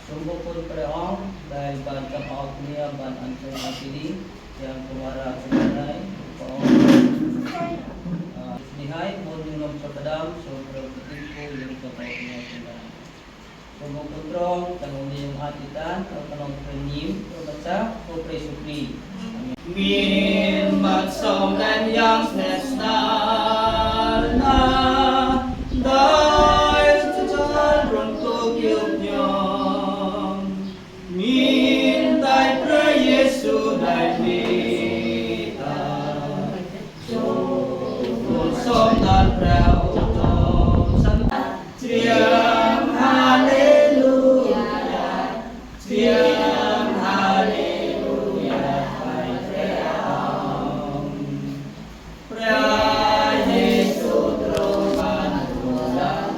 Sumbukol preong dahil ban kapaot niya ban anto na pili yang kumara kumaray paong nihay mo yung pagkadam so protein ko yung kapaot niya kumaray. Sumbukol preong tanong niya yung atitan o tanong prenim o basta o presupli. Min matsong dan yang snesna na dahil sa tsagal runtog yung nyong min tay pre Yesu day vita so kulsom dan pre utong santa Triam haleluya Triam haleluya ay Triam Prea Yesu tropan tulang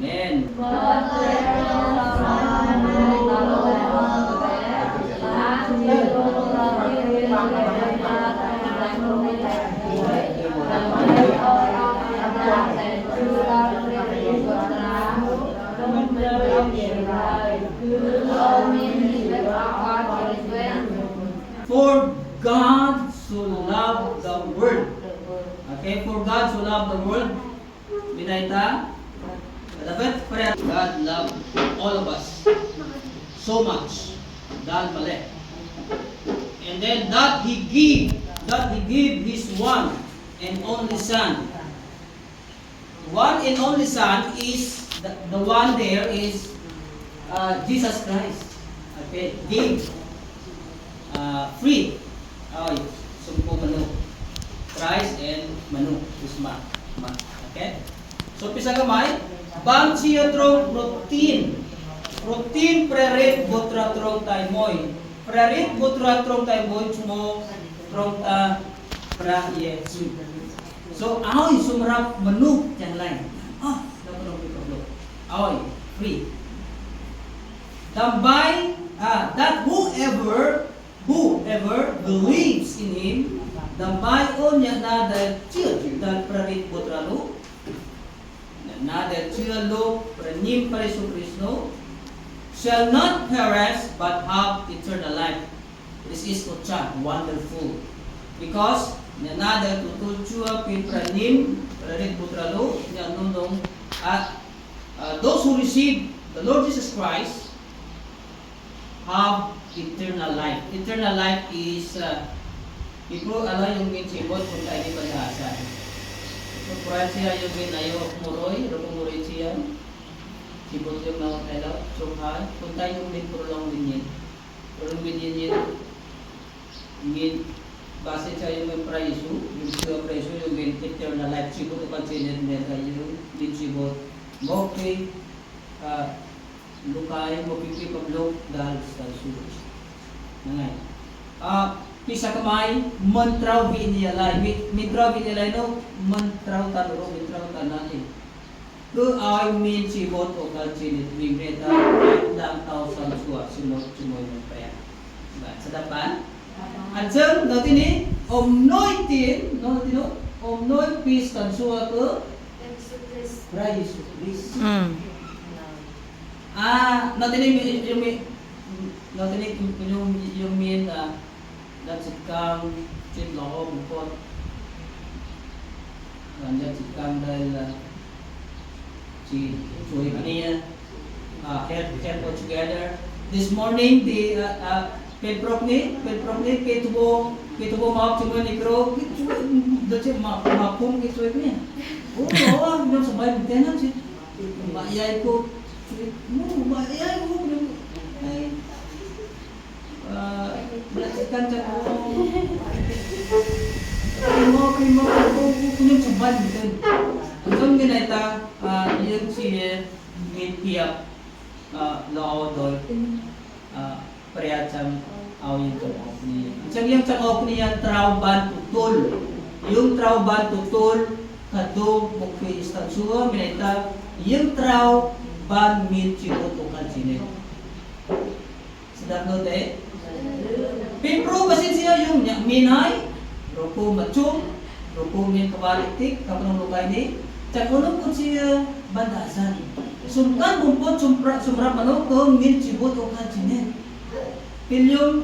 Amen. For God so loved the world. Okay, for God so loved the world. Binaita. Dapat God loved all of us so much. God mali. And then that He gave His one and only Son. One and only Son is the one there is Jesus Christ. Okay, give free. Sumpo manu. Christ and manu is ma. Okay. So pisa kamay. Bang siya trong protein prerit botra trong taimoy. Prerit botra trong taimoy mo trong ta pra Yesu. So aoy sumrap menu yang lain. Dapat problem. Aoy free. Tambay that whoever believes in Him, tambay on niya na dahil dahil prerit botra lo. Na dahil sila lo pranim pa Yesu Kristo shall not perish but have eternal life. This is wonderful. Because na dahil tutulchua pin pranim prarit putra lo niya nunong those who receive the Lord Jesus Christ have eternal life. Eternal life is ito ala yung minsibot kung tayo di padahasa. Kukuran siya yung ginayo muroy, rumuroy siya. Sibot yung mga kailaw, sukhan. Kung tayo yung din purulong binyin. Purulong binyin yun. Base siya yung praiso. Yung siya praiso yung eternal life. Sibot yung pansinit nila yung din sibot. Mokay, lukay, mokiki pablok dahil sa sulos. Nangay. Pisa kamay, mantraw biniyalay. Mitraw biniyalay no, mantraw tanuro, mitraw tanati. Lu ay min sibot o kalsinit, bigreta, lang tao sa luswa, simoy ng paya. Sa dapan? At siyang, dati ni, omnoy pis kansuwa ko, pra Yesu Christ. Dati ni, yung min, dan sikang cit loho bukot dan sikang dahil si cuy niya help together. This morning the pedprok ni ketubo maaf cuma ni kro dati mapum gitu niya. Belum sabay tenan si bayay ko bayay ko belajarkan cara primo punya coba gitu. Untung kita yang sih mitiap laodol perayaan awin cakap ni. Macam yang cakap ni yang trauban tutul, yung trauban tutul kadung mukwi istansua minta yung trauban min cibot ukan sini. darno de. Pipro basin siya yung minay, roko machum, roko min kabalitik, kapag lukay ni. Takulong po siya bandasan. Sumkan kumpot sumrap ano kung min cibot o kanchinin. Pilyong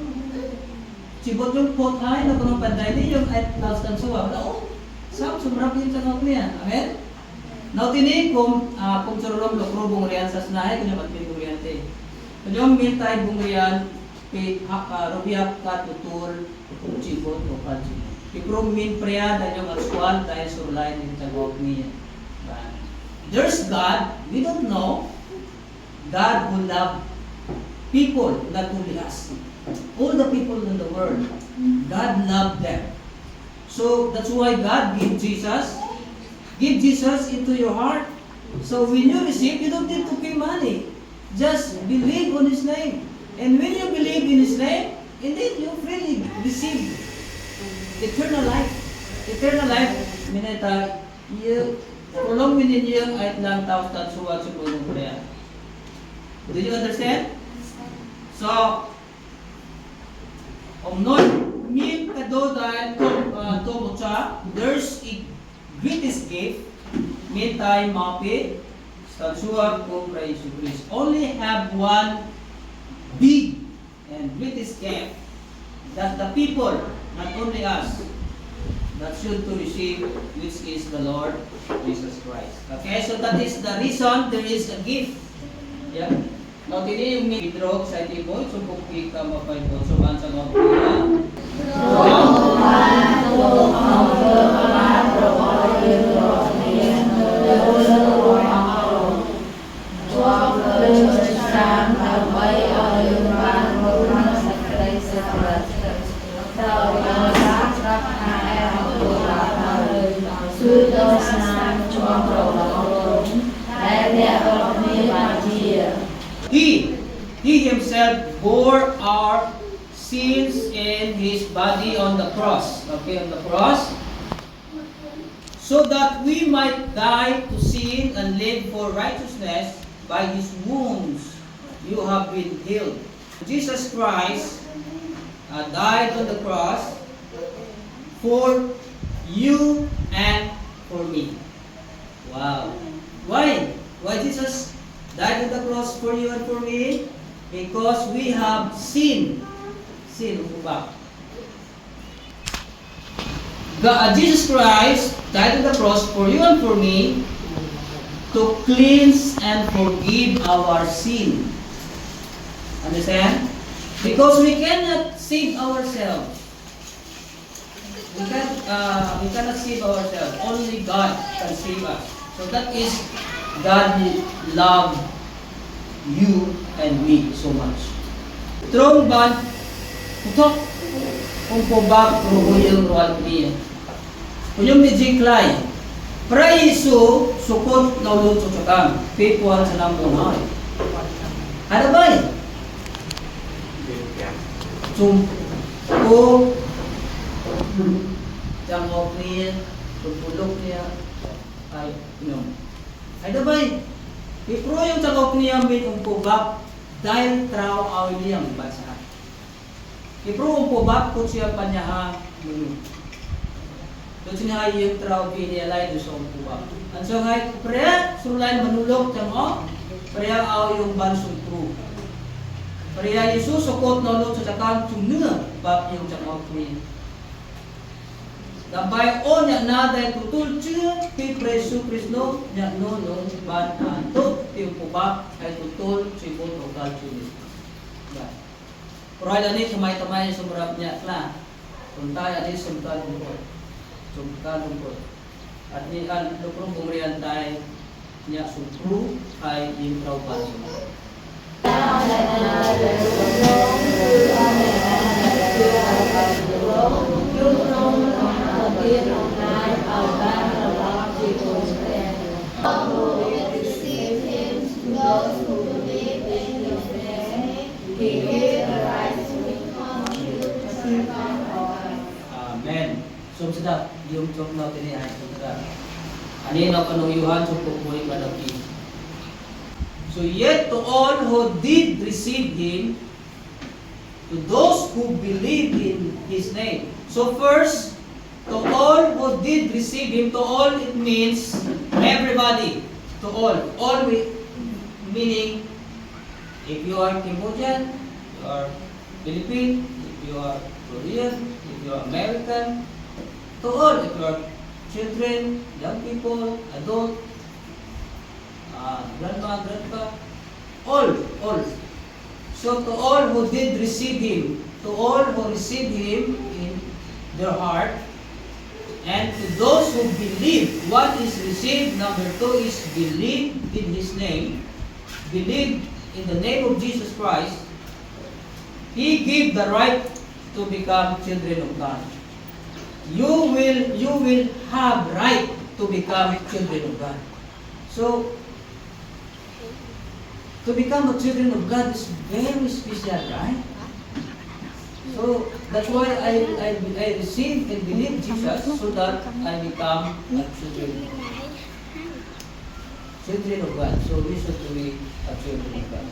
cibot yung potay na kunong banday ni yung 8,000 suwa. Wala sumrap yun sa ngok niya. Amen? Now tini kung surulong lokro bungrian sa sinahe kunya matpin bungrian te. Kunyong mintay bungrian rupiak ka tutul cibot o kanchinin. Ikrong min priya dan yung aswal dahil surulay din sa ngok niya. There's God, we don't know. God who love people, not only us. All the people in the world, God loved them. So that's why God gave Jesus. Give Jesus into your heart. So when you receive, you don't need to pay money. Just believe on His name. And when you believe in His name, indeed you freely receive eternal life. Eternal life, minata, prolong within you ay lang taos at suwat sa punong prayer. Do you understand? So, non min kado dahil to cha, there's a greatest gift, min tayo mapi, sa suwat kong praise to Christ. Only have one big and greatest gift that the people, not only us, that should to receive, which is the Lord Jesus Christ. Okay, so that is the reason there is a gift. Yeah. Now, tini yung midrog sa tibol, so kung ka mapaybo, so ban sa mga kuya. He himself bore our sins in His body on the cross. Okay, on the cross. So that we might die to sin and live for righteousness. By His wounds you have been healed. Jesus Christ died on the cross for you and for me. Wow. Why? Why Jesus died on the cross for you and for me? Because we have sin. Sin, ubak. Jesus Christ died on the cross for you and for me to cleanse and forgive our sin. Understand? Because we cannot save ourselves. We cannot save ourselves. Only God can save us. So that is God love you and me so much. Strong band, putok, kung pobak, ruhuyong ruwal niya. Kunyong ni Jiklay, praiso, sukot na ulod sa tsakang, pipuan sa namunay. Ano ba eh? Sumpo, jangok niya, sumpulok niya, ay, ay ba eh? Ipro yung takok niya min umpubak dahil traw awil niya bansa. Ipro umpubak kung siya panyaha mulu. Doon siya yung traw piniyalay doon sa umpubak. Ang so ngay preya surulain manulok tamo preya aw yung bansong pro. Preya Yesus sukot nolok sa takang tunga bab yung tamo niya. Dabay o nya na dahil tutul siya kay Preso Kristo nya no ban anto yung pubak ay tutul sibot o kalchuli. Pero ay dani tamay-tamay sumrap niya kla. Tuntay ani sumtan ko. Sumtan ko. At ni al lukrong bumrian tay nya supru ay yung traupan. Amen. So sedap yung chokno tini ay sedap. Ani na kanuyuhan sa pagbuhay kadaki. So yet to all who did receive Him, to those who believe in His name. So first, to all who did receive Him, to all it means everybody, to all. All meaning, if you are Cambodian, you are Philippine, if you are Korean, if you are American, to all, if you are children, young people, adult, grandma, grandpa, all. So to all who did receive Him, to all who received Him in their heart, and to those who believe, what is received, number 2 is believe in His name, believe in the name of Jesus Christ, He gave the right to become children of God. You will have right to become children of God. So, to become a children of God is very special, right? So, that's why I receive and believe Jesus so that I become a children of God. So, we should be a children of God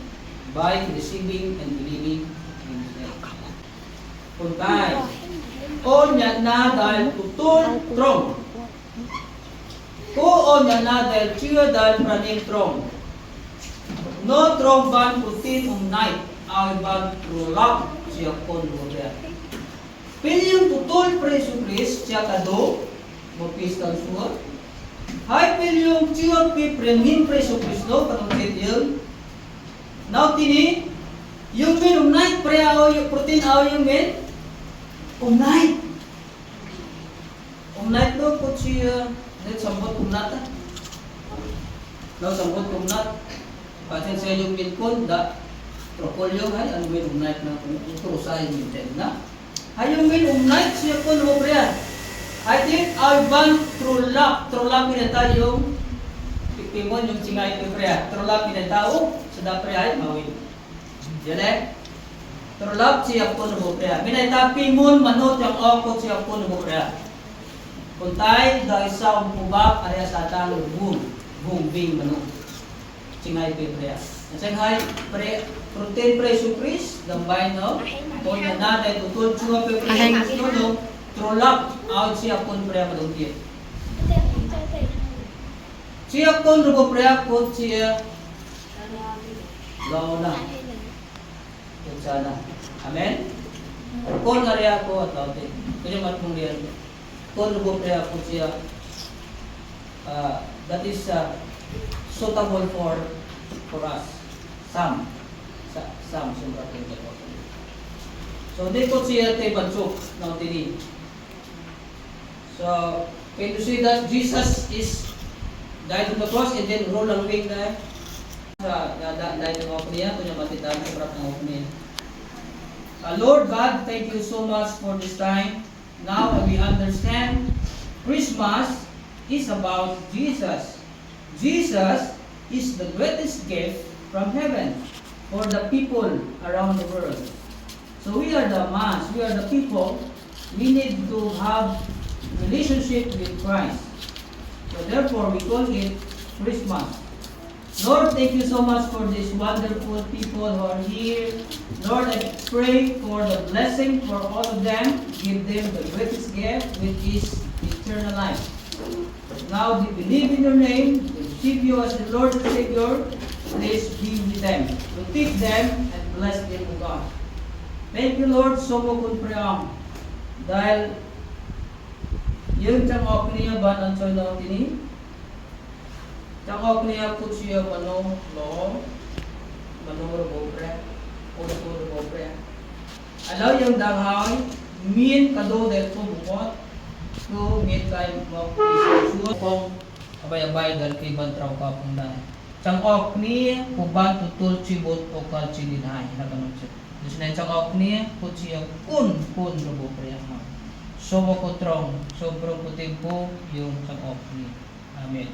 by receiving and believing in His name. Puntay. O niya na dahil tutol trong. Ko niya na dahil chưa dahil praning trong. No trong ban putin night. Ay ban trulak siya kon modern. Pilyong tutol preso Chris siya kado mo pistol suot. Hay pilyong chưa pi prengin preso Kristo panungkit yung. Now tini yung min night pre aw yung protein aw yung min. Night no po siya net sambot umnat. Now sambot umnat. Patin sa yung minkon da propolyo hay ang min umnat na kurusay minten na. Hay yung min umnat siya po no priya. I think Alban trulak pinata yung pipimon yung singay ko priya. Trulak pinata sa da priya ay mawin. Jale. Terlap siya po nabukreya. Minaytapi mon manot yung okot siya po nabukreya. Kuntay, dahil sa umpubak, area sa atang bumbing manot. Singay pipreya. At siyang protein preso Chris, gambay no? Kung yan na, dahil tutol siya pipreya. Terlap, out siya po nabukreya madungkit. Siya po nabukreya po siya launa. Sana. Amen? Kung area ko at tawte. Kanya matmong riyan. Kung lubo area ko siya, that is suitable for us. Some. Siyempre ko. So, di ko siya tayo bansok na tini. So, can you see that Jesus is died on the cross and then roll away na dahil ng ako niya, kunya matitaan sa prat ng ako niya. Lord God, thank you so much for this time. Now we understand Christmas is about Jesus. Jesus is the greatest gift from heaven for the people around the world. So we are the mass, we are the people. We need to have relationship with Christ. So therefore we call it Christmas. Lord, thank you so much for these wonderful people who are here. Lord, I pray for the blessing for all of them. Give them the greatest gift, which is eternal life. Now they believe in your name, they receive you as the Lord and Savior. Please be with them. Protect them and bless them, O God. Thank you, Lord, so mo kun prayam. Dahil yung tiyang ok niya ba ng soy na tini? Tiyang ok niya po siya manong robobre. Robobre. Alaw yung danghaw, min kado dahil po bukot. So, min kayo mo isusuot kong abay-abay dahil kay bantraw ka pong dahil. Tiyang ok niya, kuban tutul chibot o kalchilinahay. Naganon siya. Diyos na yung tiyang ok niya, po siya kun robobre. So, mo ko trong, sobrang puti po yung tiyang ok niya. Amen.